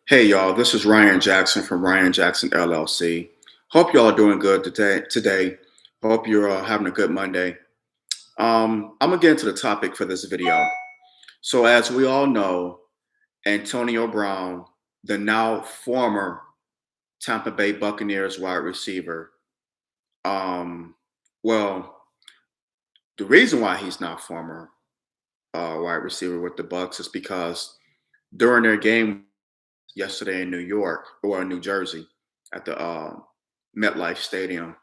Hey y'all, this is Ryan Jackson from Ryan Jackson LLC. Hope y'all are doing good today. Hope you're having a good Monday. I'm gonna get into the topic for this video. So as we all know, Antonio Brown, the now former Tampa Bay Buccaneers wide receiver, um, well, the reason why he's not former wide receiver with the Bucks is because during their game yesterday in New York or in New Jersey at the MetLife Stadium,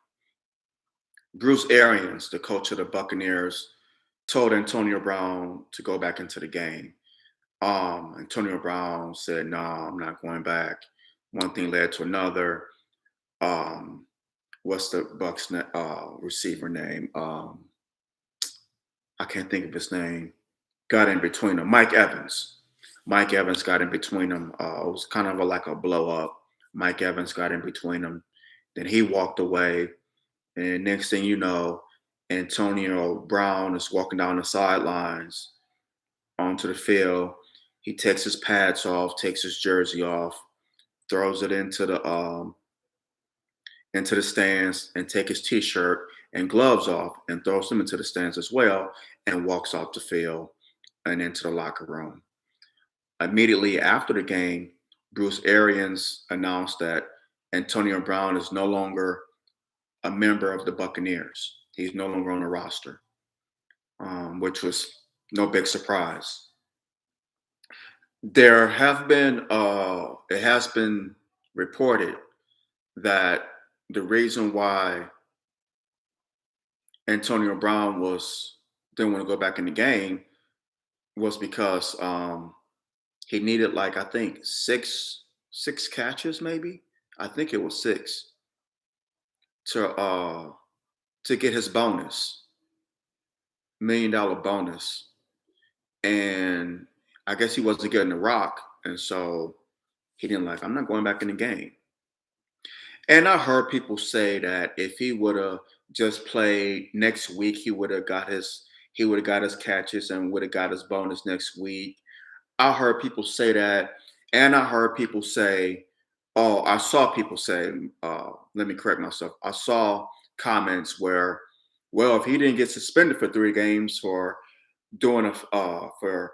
Bruce Arians, the coach of the Buccaneers, told Antonio Brown to go back into the game. Antonio Brown said, "No, I'm not going back." One thing led to another. Um, what's the Bucks receiver name? I can't think of his name. Got in between them. Mike Evans. Mike Evans got in between them. It was kind of like a blow up. Mike Evans got in between them. Then he walked away. And next thing you know, Antonio Brown is walking down the sidelines onto the field. He takes his pads off, takes his jersey off, throws it into the stands, and take his t-shirt and gloves off and throws them into the stands as well, and walks off the field and into the locker room. Immediately after the game, Bruce Arians announced that Antonio Brown is no longer a member of the Buccaneers. He's no longer on the roster, which was no big surprise. It has been reported that the reason why Antonio Brown didn't want to go back in the game was because he needed, like, I think six catches, maybe. I think it was six to uh to get his bonus, $1 million bonus. And I guess he wasn't getting the rock, and so he didn't, like, I'm not going back in the game. And I heard people say that if he would have just played next week, he would have got his catches and would have got his bonus next week. I heard people say that, and I heard people say, oh, I saw people say, let me correct myself. I saw comments where, well, if he didn't get suspended for 3 games for doing for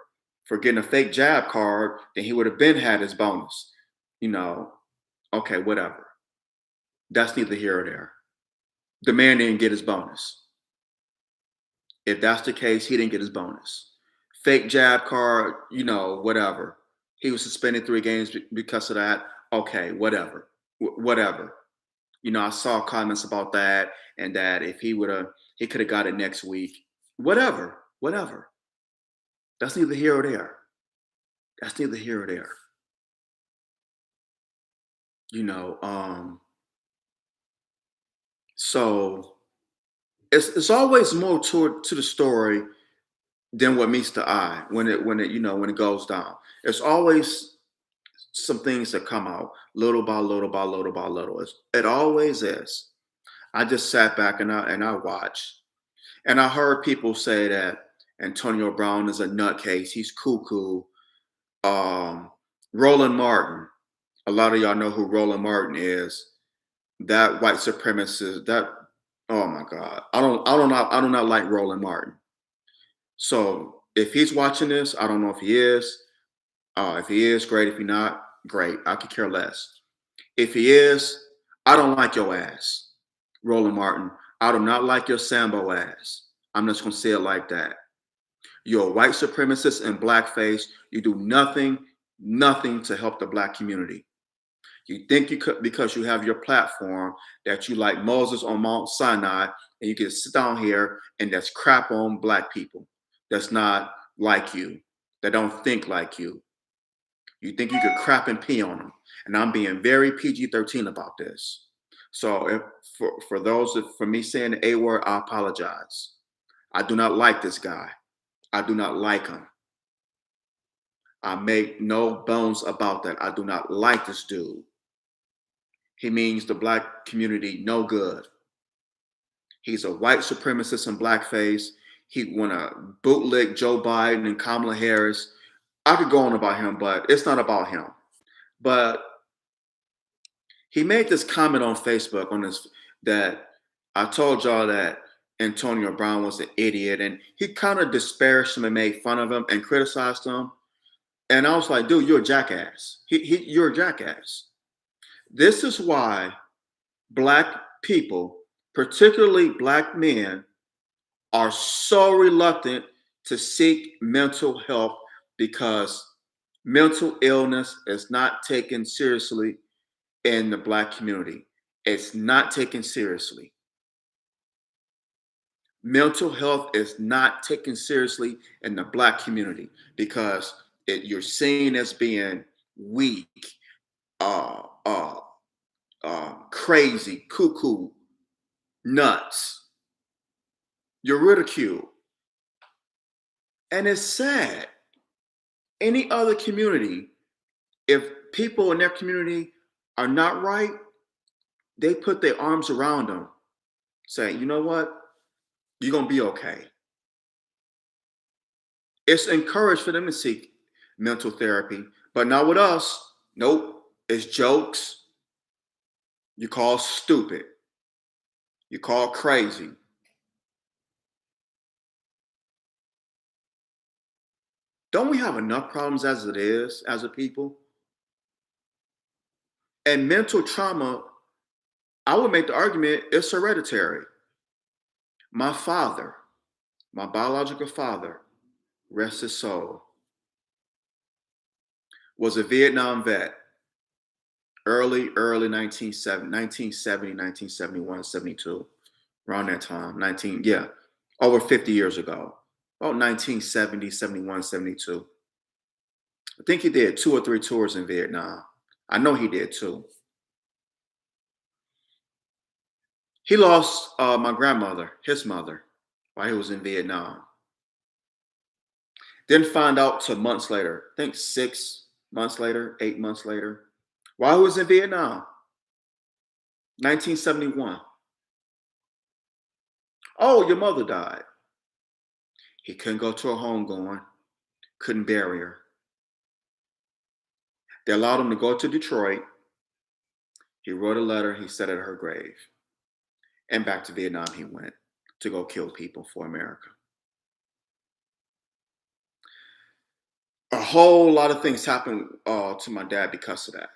getting a fake jab card, then he would have been had his bonus. You know, okay, whatever. That's neither here or there. The man didn't get his bonus. If that's the case, he didn't get his bonus. Fake jab card, whatever. He was suspended 3 games because of that. Okay, whatever. Whatever. I saw comments about that, and that if he could have got it next week. Whatever. Whatever. That's neither here or there. That's neither here or there. You know, um, so it's always more to the story than what meets the eye when it goes down. There's always some things that come out little by little by little by little. It always is. I just sat back and I watched, and I heard people say that Antonio Brown is a nutcase. He's cuckoo. Um, Roland Martin. A lot of y'all know who Roland Martin is. That white supremacist. That, oh my God. I do not like Roland Martin. So if he's watching this, I don't know if he is. If he is, great. If he's not, great. I could care less. If he is, I don't like your ass, Roland Martin. I do not like your Sambo ass. I'm just gonna say it like that. You're a white supremacist in blackface. You do nothing to help the black community. You think you could, because you have your platform, that you like Moses on Mount Sinai, and you can sit down here and that's crap on black people. That's not like you. That don't think like you. You think you could crap and pee on them. And I'm being very PG-13 about this. So for me saying the A word, I apologize. I do not like this guy. I do not like him. I make no bones about that. I do not like this dude. He means the black community no good. He's a white supremacist in blackface. He want to bootleg Joe Biden and Kamala Harris. I could go on about him, but it's not about him. But he made this comment on Facebook on this that I told y'all that Antonio Brown was an idiot, and he kind of disparaged him and made fun of him and criticized him. And I was like, dude, you're a jackass. You're a jackass. This is why black people, particularly black men, are so reluctant to seek mental help because mental illness is not taken seriously in the black community. It's not taken seriously. Mental health is not taken seriously in the black community because you're seen as being weak, uh, uh, crazy, cuckoo, nuts. You're ridiculed. And it's sad. Any other community, if people in their community are not right, they put their arms around them, saying, you know what? You're going to be okay. It's encouraged for them to seek mental therapy, but not with us. Nope. It's jokes. You call stupid. You call crazy. Don't we have enough problems as it is as a people? And mental trauma, I would make the argument it's hereditary. My father, my biological father, rest his soul, was a Vietnam vet, early 1970, 1971, 72, around that time, 19, yeah, over 50 years ago, about 1970, 71, 72. I think he did 2 or 3 tours in Vietnam. I know he did too. He lost my grandmother, his mother, while he was in Vietnam. Didn't find out till months later. I think 6 months later, 8 months later, while he was in Vietnam, 1971. Oh, your mother died. He couldn't go to her homegoing, couldn't bury her. They allowed him to go to Detroit. He wrote a letter, he set it at her grave. And back to Vietnam he went to go kill people for America. A whole lot of things happened to my dad because of that.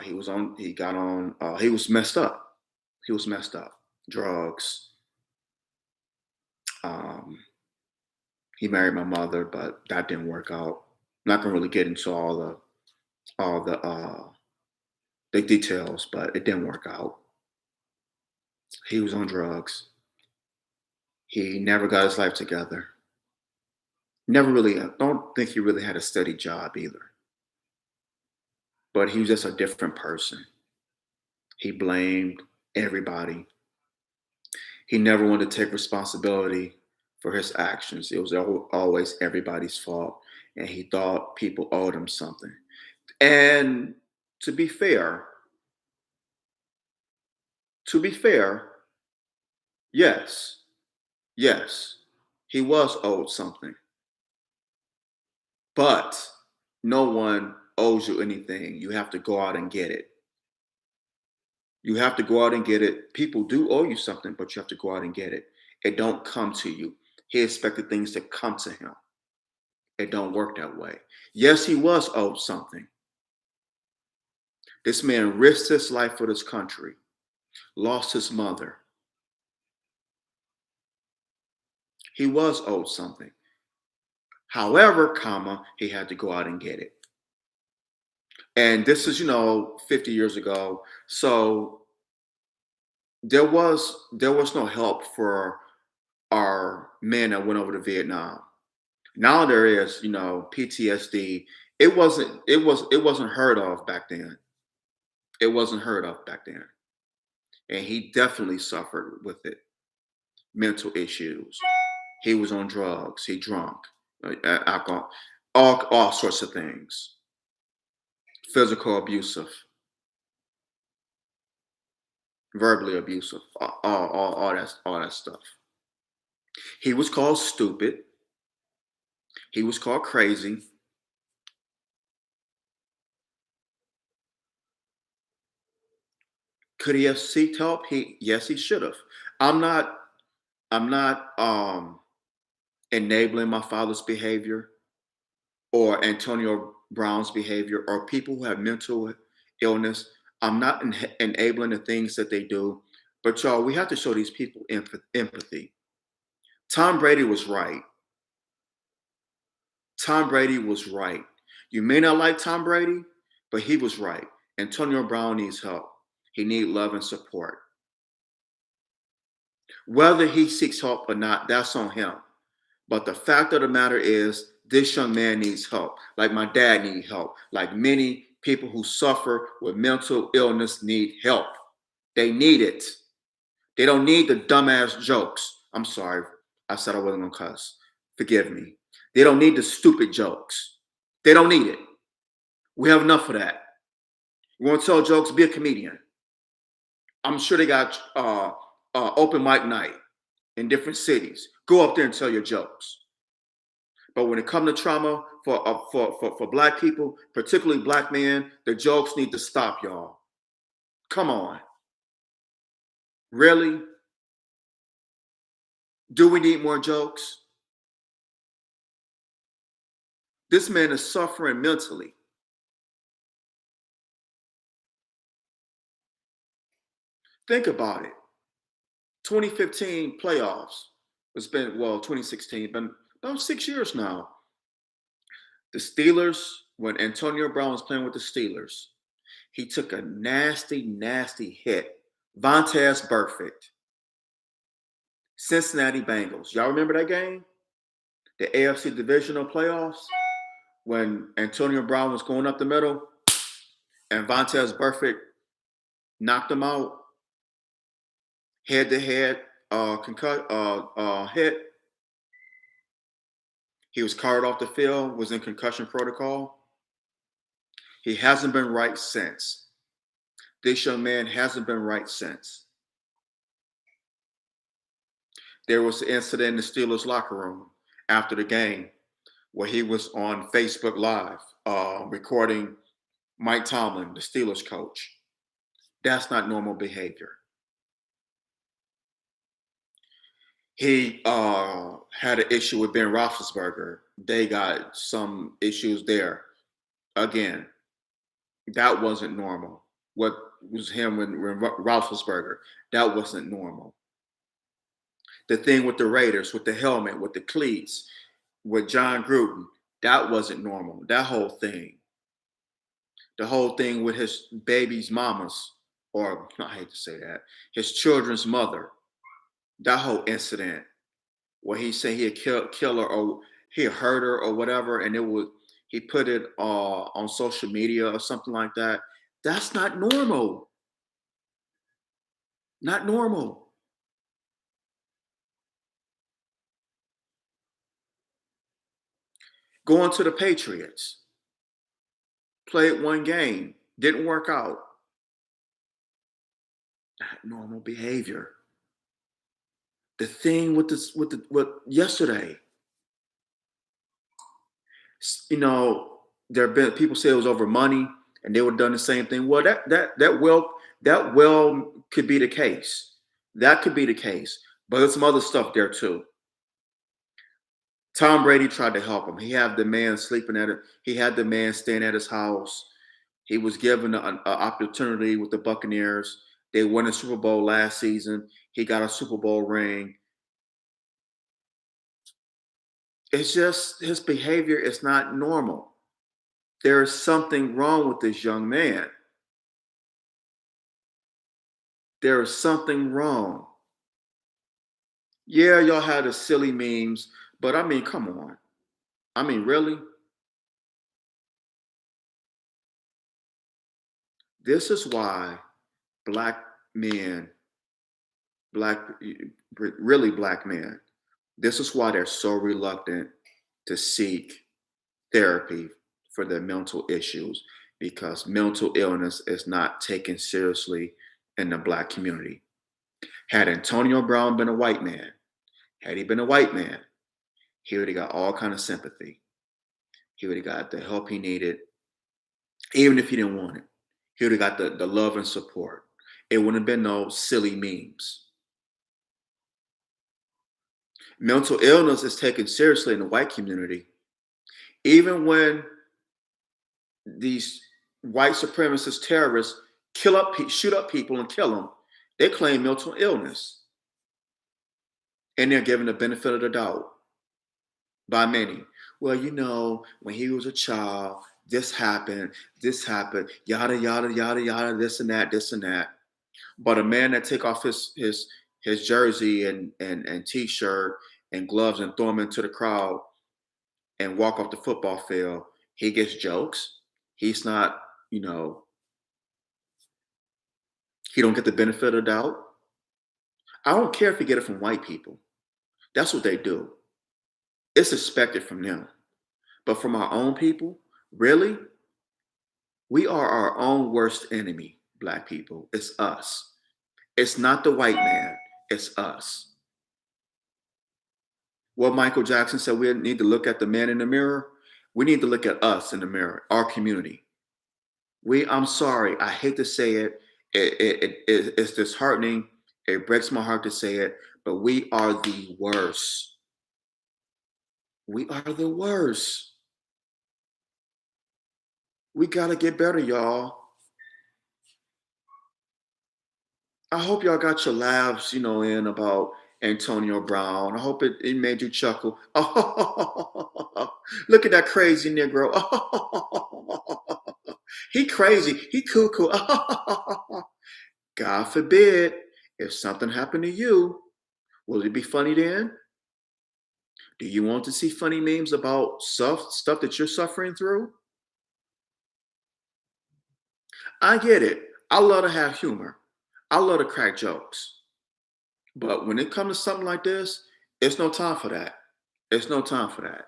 He was messed up. He was messed up. Drugs. Um, he married my mother, but that didn't work out. Not gonna really get into all the details, but it didn't work out. He was on drugs. He never got his life together. Never really, I don't think he really had a steady job either. But he was just a different person. He blamed everybody. He never wanted to take responsibility for his actions. It was always everybody's fault. And he thought people owed him something. And to be fair, to be fair, yes, yes, he was owed something. But no one owes you anything. You have to go out and get it. You have to go out and get it. People do owe you something, but you have to go out and get it. It don't come to you. He expected things to come to him. It don't work that way. Yes, he was owed something. This man risked his life for this country, lost his mother. He was owed something. However, comma, he had to go out and get it. And this is, 50 years ago. So there was no help for our men that went over to Vietnam. Now there is, PTSD. It wasn't heard of back then. It wasn't heard of back then. And he definitely suffered with it. Mental issues. He was on drugs. He drunk, alcohol, all sorts of things. Physical abusive, verbally abusive, all that stuff. He was called stupid. He was called crazy. Could he have sought help? Yes, he should have. I'm not I'm not enabling my father's behavior or Antonio Brown's behavior or people who have mental illness. I'm not enabling the things that they do. But y'all, we have to show these people empathy. Tom Brady was right. Tom Brady was right. You may not like Tom Brady, but he was right. Antonio Brown needs help. He needs love and support. Whether he seeks help or not, that's on him. But the fact of the matter is, this young man needs help. Like my dad needs help. Like many people who suffer with mental illness need help. They need it. They don't need the dumbass jokes. I'm sorry. I said I wasn't gonna cuss. Forgive me. They don't need the stupid jokes. They don't need it. We have enough of that. You want to tell jokes? Be a comedian. I'm sure they got open mic night in different cities. Go up there and tell your jokes. But when it comes to trauma for black people, particularly black men, the jokes need to stop, y'all. Come on. Really? Do we need more jokes? This man is suffering mentally. Think about it. 2015 playoffs. It's been, well, 2016, been about 6 years now. The Steelers, when Antonio Brown was playing with the Steelers, he took a nasty, nasty hit. Vontaze Burfict, Cincinnati Bengals. Y'all remember that game? The AFC divisional playoffs? When Antonio Brown was going up the middle and Vontaze Burfict knocked him out head to head hit. He was carted off the field, was in concussion protocol. He hasn't been right since. This young man hasn't been right since. There was an incident in the Steelers locker room after the game where he was on Facebook Live recording Mike Tomlin, the Steelers coach. That's not normal behavior. He had an issue with Ben Roethlisberger. They got some issues there. Again, that wasn't normal. What was him when Roethlisberger? That wasn't normal. The thing with the Raiders, with the helmet, with the cleats, with John Gruden, that wasn't normal. That whole thing. The whole thing with his baby's mamas, or I hate to say that, his children's mother. That whole incident where he said he had kill her or he had hurt her or whatever, and he put it on social media or something like that. That's not normal. Not normal. Going to the Patriots. Played one game. Didn't work out. Not normal behavior. The thing with yesterday, there have been people say it was over money, and they would have done the same thing. Well, that well could be the case. That could be the case, but there's some other stuff there too. Tom Brady tried to help him. He had the man sleeping at it. He had the man staying at his house. He was given an opportunity with the Buccaneers. They won a Super Bowl last season. He got a Super Bowl ring. It's just his behavior is not normal. There is something wrong with this young man. There is something wrong. Yeah, y'all had the silly memes, but I mean, come on. I mean, really? This is why black men, black, really black men, this is why they're so reluctant to seek therapy for their mental issues, because mental illness is not taken seriously in the black community. Had Antonio Brown been a white man, had he been a white man, he would have got all kind of sympathy. He would have got the help he needed, even if he didn't want it. He would have got the love and support. It wouldn't have been no silly memes. Mental illness is taken seriously in the white community. Even when these white supremacist terrorists shoot up people and kill them, they claim mental illness. And they're given the benefit of the doubt by many. Well, when he was a child, this happened, yada yada yada yada, this and that. But a man that take off his jersey and t-shirt and gloves and throw him into the crowd and walk off the football field, he gets jokes. He's not, he don't get the benefit of the doubt. I don't care if you get it from white people. That's what they do. It's expected from them. But from our own people, really, we are our own worst enemy, Black people. It's us. It's not the white man, it's us. What Michael Jackson said, we need to look at the man in the mirror. We need to look at us in the mirror, our community. I'm sorry, I hate to say it. It's disheartening. It breaks my heart to say it, but we are the worst. We are the worst. We gotta get better, y'all. I hope y'all got your laughs, in about Antonio Brown. I hope it made you chuckle. Oh, look at that crazy Negro. He crazy. He cuckoo. God forbid, if something happened to you, will it be funny then? Do you want to see funny memes about stuff that you're suffering through? I get it. I love to have humor. I love to crack jokes. But when it comes to something like this, it's no time for that. It's no time for that.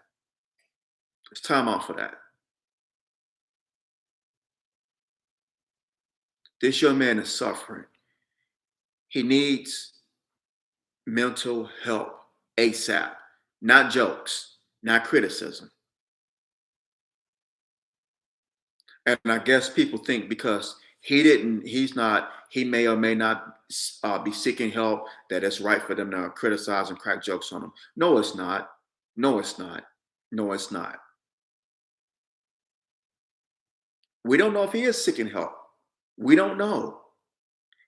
It's time out for that. This young man is suffering. He needs mental help ASAP, not jokes, not criticism. And I guess people think because he may or may not be seeking help, that it's right for them to criticize and crack jokes on him. No, it's not. No, it's not. No, it's not. We don't know if he is seeking help. We don't know.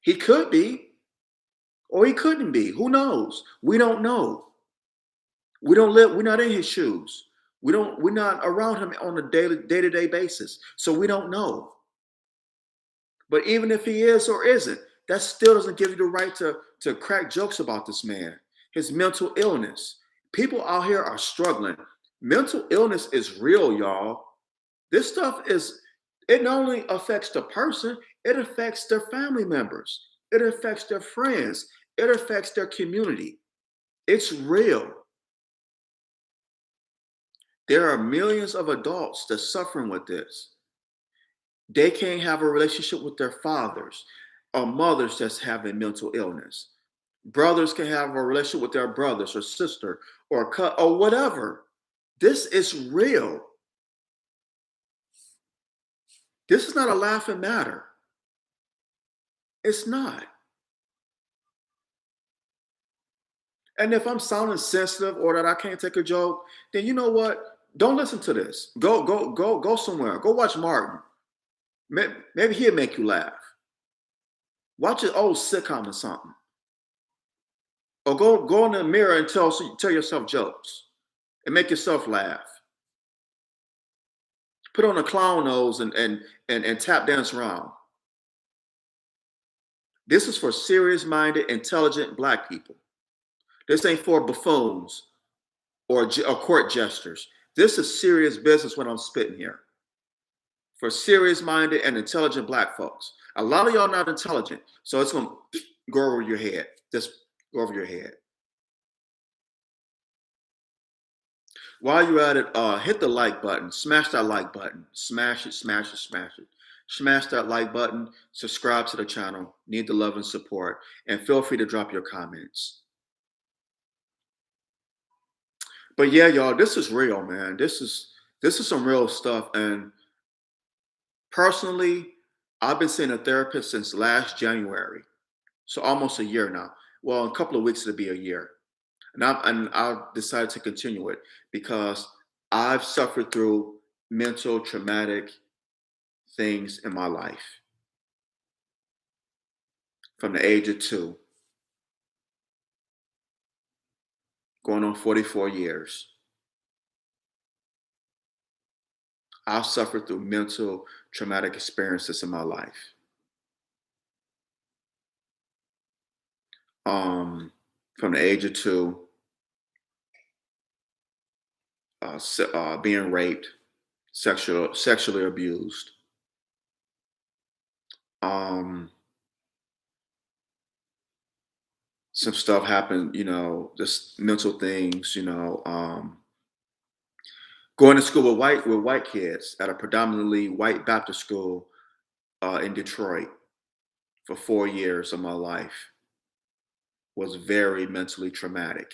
He could be, or he couldn't be. Who knows? We don't know. We don't live, we're not in his shoes. We're not around him on a day-to-day basis. So we don't know. But even if he is or isn't, that still doesn't give you the right to crack jokes about this man, his mental illness. People out here are struggling. Mental illness is real, y'all. This stuff it not only affects the person, it affects their family members. It affects their friends. It affects their community. It's real. There are millions of adults that's suffering with this. They can't have a relationship with their fathers or mothers that's having mental illness. Brothers can have a relationship with their brothers or sister or whatever. This is real. This is not a laughing matter. It's not. And if I'm sounding sensitive or that I can't take a joke, then you know what? Don't listen to this. Go somewhere. Go watch Martin. Maybe he'll make you laugh. Watch an old sitcom or something. Or go in the mirror and tell yourself jokes and make yourself laugh. Put on a clown nose and tap dance around. This is for serious-minded, intelligent Black people. This ain't for buffoons or court jesters. This is serious business when I'm spitting here. For serious-minded and intelligent Black folks. A lot of y'all not intelligent, so it's gonna go over your head. Just go over your head. While you're at it, hit the like button. Smash that like button. Smash it, smash it, smash it. Smash that like button. Subscribe to the channel. Need the love and support. And feel free to drop your comments. But yeah, y'all, this is real, man. This is some real stuff. And personally, I've been seeing a therapist since last January. So almost a year now. Well, in a couple of weeks it'll be a year. And I decided to continue it because I've suffered through mental traumatic things in my life from the age of 2, going on 44 years. I've suffered through mental traumatic experiences in my life. Um, from the age of 2, being raped, sexually abused. Um, some stuff happened, just mental things, going to school with white kids at a predominantly white Baptist school in Detroit for 4 years of my life was very mentally traumatic.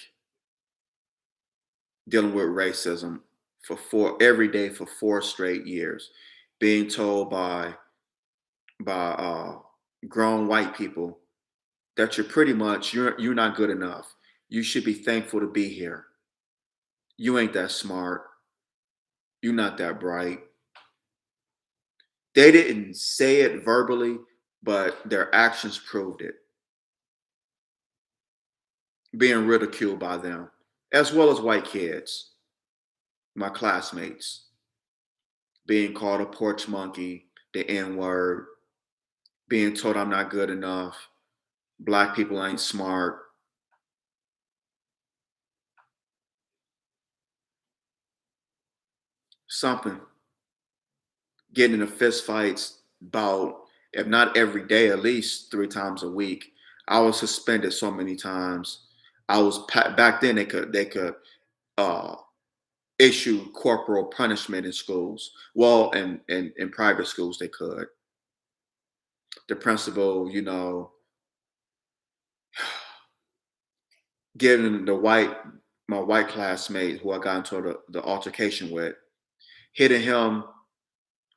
Dealing with racism for every day for 4 straight years, being told by grown white people that you're not good enough. You should be thankful to be here. You ain't that smart. You're not that bright. They didn't say it verbally, but their actions proved it. Being ridiculed by them, as well as white kids, my classmates, being called a porch monkey, the N word, being told I'm not good enough, black people ain't smart, something. Getting into fist fights about, if not every day, at least 3 times a week. I was suspended so many times. Back then they could uh, issue corporal punishment in schools. Well, in private schools they could. The principal, getting my white classmate who I got into the altercation with, hitting him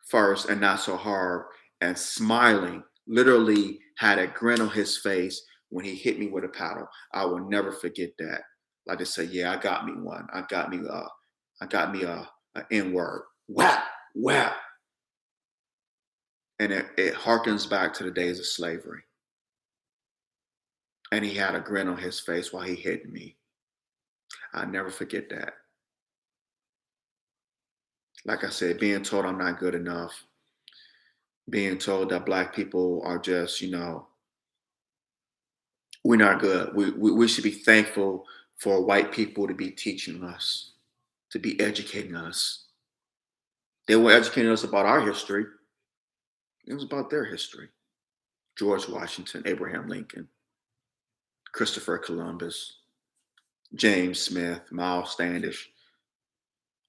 first and not so hard, and smiling, literally had a grin on his face when he hit me with a paddle. I will never forget that. Like I said, yeah, I got me one. I got me a N word. Whap, whap. And it harkens back to the days of slavery. And he had a grin on his face while he hit me. I never forget that. Like I said, being told I'm not good enough, being told that black people are just, we're not good. We should be thankful for white people to be teaching us, to be educating us. They were educating us about our history. It was about their history. George Washington, Abraham Lincoln, Christopher Columbus, James Smith, Miles Standish,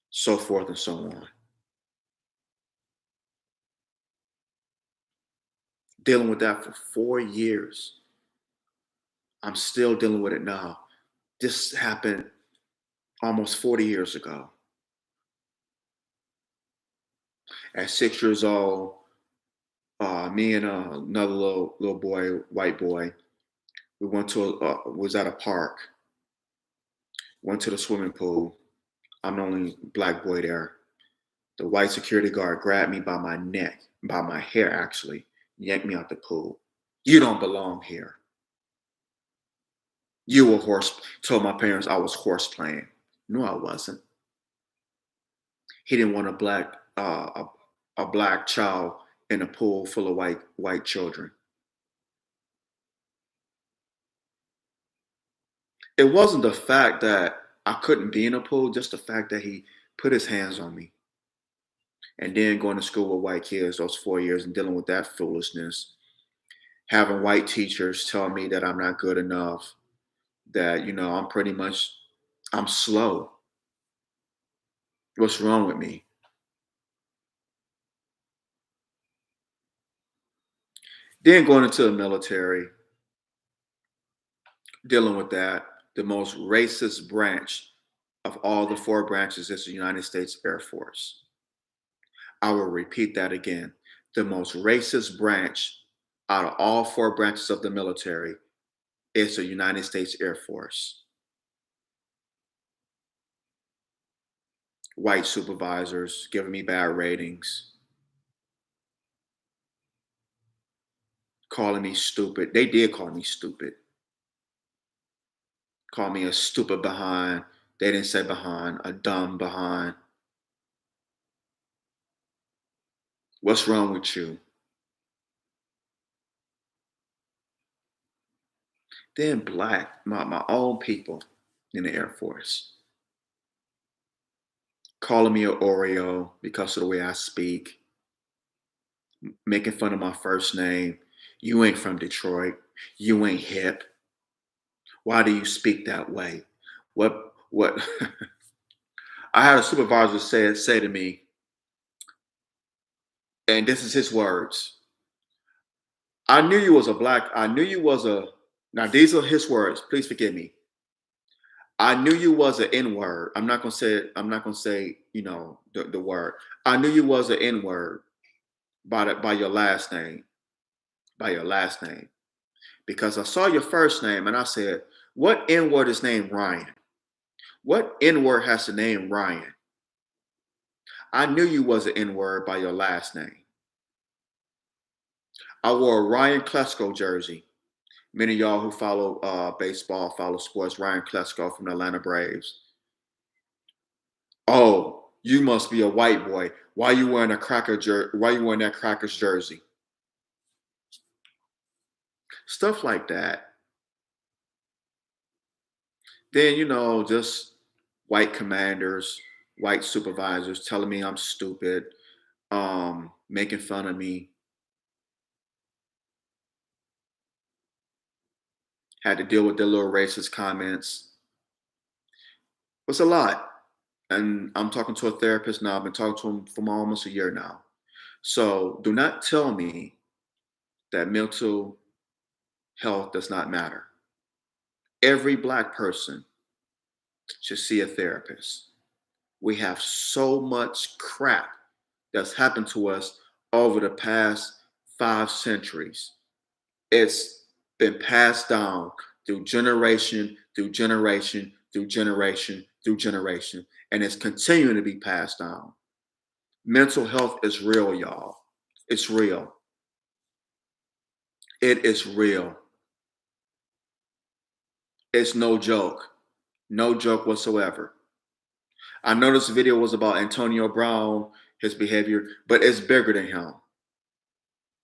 so forth and so on. Dealing with that for 4 years. I'm still dealing with it now. This happened almost 40 years ago. At 6 years old, me and another little boy, white boy, we was at a park, went to the swimming pool. I'm the only black boy there. The white security guard grabbed me by my neck, by my hair actually, yanked me out the pool. You don't belong here. You were horse. Told my parents I was horse playing. No, I wasn't. He didn't want a black child in a pool full of white children. It wasn't the fact that I couldn't be in a pool, just the fact that he put his hands on me. And then going to school with white kids those 4 years and dealing with that foolishness, having white teachers tell me that I'm not good enough, that I'm slow. What's wrong with me? Then going into the military, dealing with that, the most racist branch of all the 4 branches is the United States Air Force. I will repeat that again. The most racist branch out of all four branches of the military, it's the United States Air Force. White supervisors giving me bad ratings, calling me stupid. They did call me stupid. Call me a stupid behind. They didn't say behind, a dumb behind. What's wrong with you? Then black, my own people in the Air Force, calling me an Oreo because of the way I speak, making fun of my first name. You ain't from Detroit. You ain't hip. Why do you speak that way? What I had a supervisor say to me, and this is his words. I knew you was a black, I knew you was a now these are his words, please forgive me. I knew you was an N-word. I'm not gonna say, the word. I knew you was an N-word by your last name. By your last name. Because I saw your first name and I said, what N-word is named Ryan? What N-word has the name Ryan? I knew you was an N-word by your last name. I wore a Ryan Klesko jersey. Many of y'all who follow baseball, follow sports, Ryan Klesko from the Atlanta Braves. Oh, you must be a white boy. Why you wearing why you wearing that Crackers jersey? Stuff like that. Then, just white commanders, white supervisors telling me I'm stupid, making fun of me. Had to deal with their little racist comments. It's a lot. And I'm talking to a therapist now. I've been talking to him for almost a year now. So do not tell me that mental health does not matter. Every black person should see a therapist. We have so much crap that's happened to us over the past 5 centuries. It's been passed down through generation, through generation, through generation, through generation, and it's continuing to be passed down. Mental health is real, y'all. It's real. It is real. It's no joke. No joke whatsoever. I know this video was about Antonio Brown, his behavior, but it's bigger than him.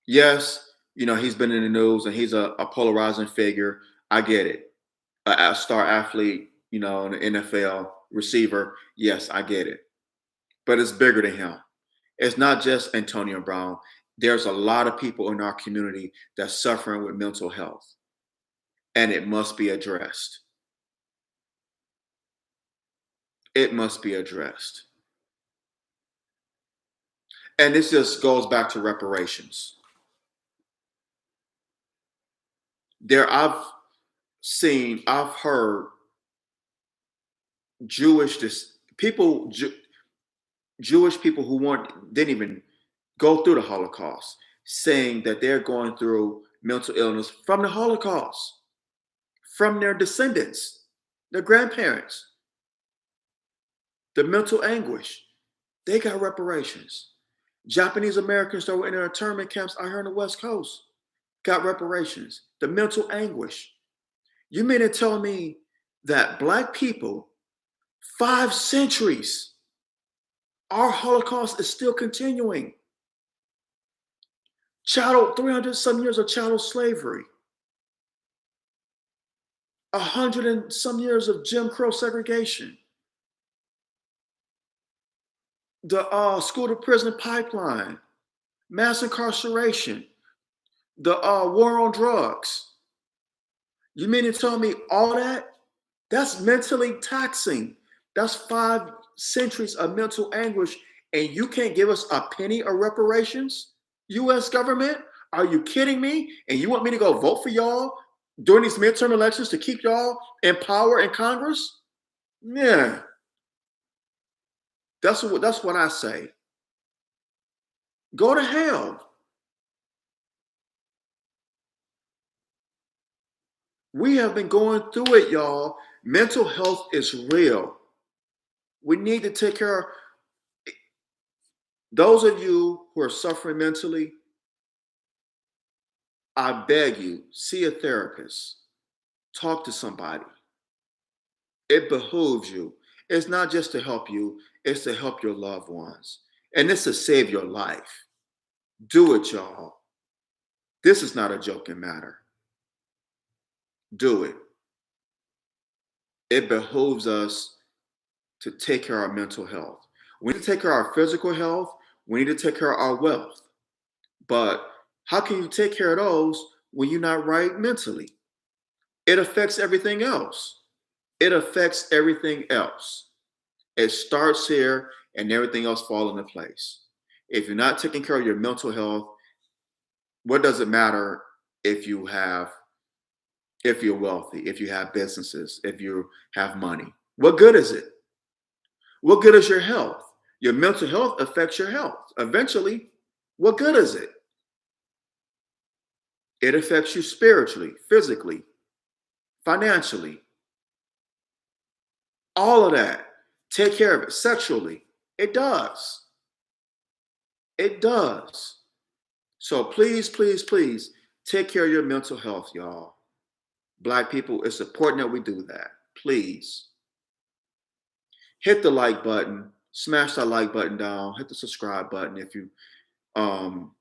Yes, he's been in the news and he's a polarizing figure. I get it. A star athlete, in the NFL, receiver. Yes, I get it. But it's bigger than him. It's not just Antonio Brown. There's a lot of people in our community that's suffering with mental health, and it must be addressed. It must be addressed. And this just goes back to reparations. I've heard Jewish people who didn't even go through the Holocaust, saying that they're going through mental illness from the Holocaust, from their descendants, their grandparents, the mental anguish. They got reparations. Japanese Americans that were in their internment camps out here on the West Coast got reparations. The mental anguish. You mean to tell me that black people, 5 centuries, our Holocaust is still continuing? 300 some years of chattel slavery, 100 and some years of Jim Crow segregation, the school to prison pipeline, mass incarceration, the war on drugs. You mean to tell me all that? That's mentally taxing. That's 5 centuries of mental anguish, and you can't give us a penny of reparations? US government? Are you kidding me? And you want me to go vote for y'all during these midterm elections to keep y'all in power in Congress? Yeah. That's what I say. Go to hell. We have been going through it, y'all. Mental health is real. We need to take care of those of you who are suffering mentally. I beg you, see a therapist, talk to somebody. It behooves you. It's not just to help you, it's to help your loved ones. And it's to save your life. Do it, y'all. This is not a joking matter. Do it. It behooves us to take care of our mental health. We need to take care of our physical health. We need to take care of our wealth. But how can you take care of those when you're not right mentally? It affects everything else. It affects everything else. It starts here and everything else falls into place. If you're not taking care of your mental health, what does it matter if you have, if you're wealthy, if you have businesses, if you have money? What good is it? What good is your health? Your mental health affects your health. Eventually, what good is it? It affects you spiritually, physically, financially, all of that. Take care of it sexually. It does. It does. So please, please, please take care of your mental health, y'all. Black people, it's important that we do that. Please hit the like button, smash that like button down, hit the subscribe button if you um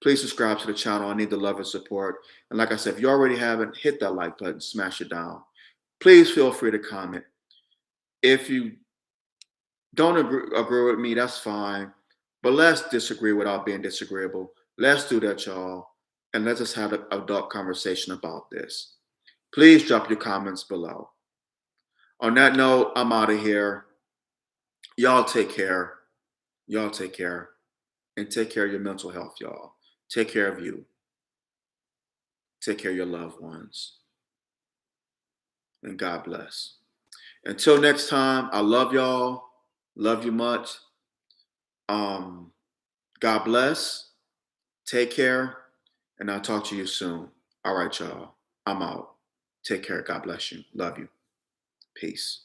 please subscribe to the channel. I need the love and support. And like I said, if you already haven't, hit that like button, smash it down. Please feel free to comment. If you don't agree with me, that's fine. But let's disagree without being disagreeable. Let's do that, y'all. And let's just have an adult conversation about this. Please drop your comments below. On that note, I'm out of here. Y'all take care. Y'all take care. And take care of your mental health, y'all. Take care of you. Take care of your loved ones. And God bless. Until next time, I love y'all. Love you much. God bless. Take care. And I'll talk to you soon. All right, y'all. I'm out. Take care. God bless you. Love you. Peace.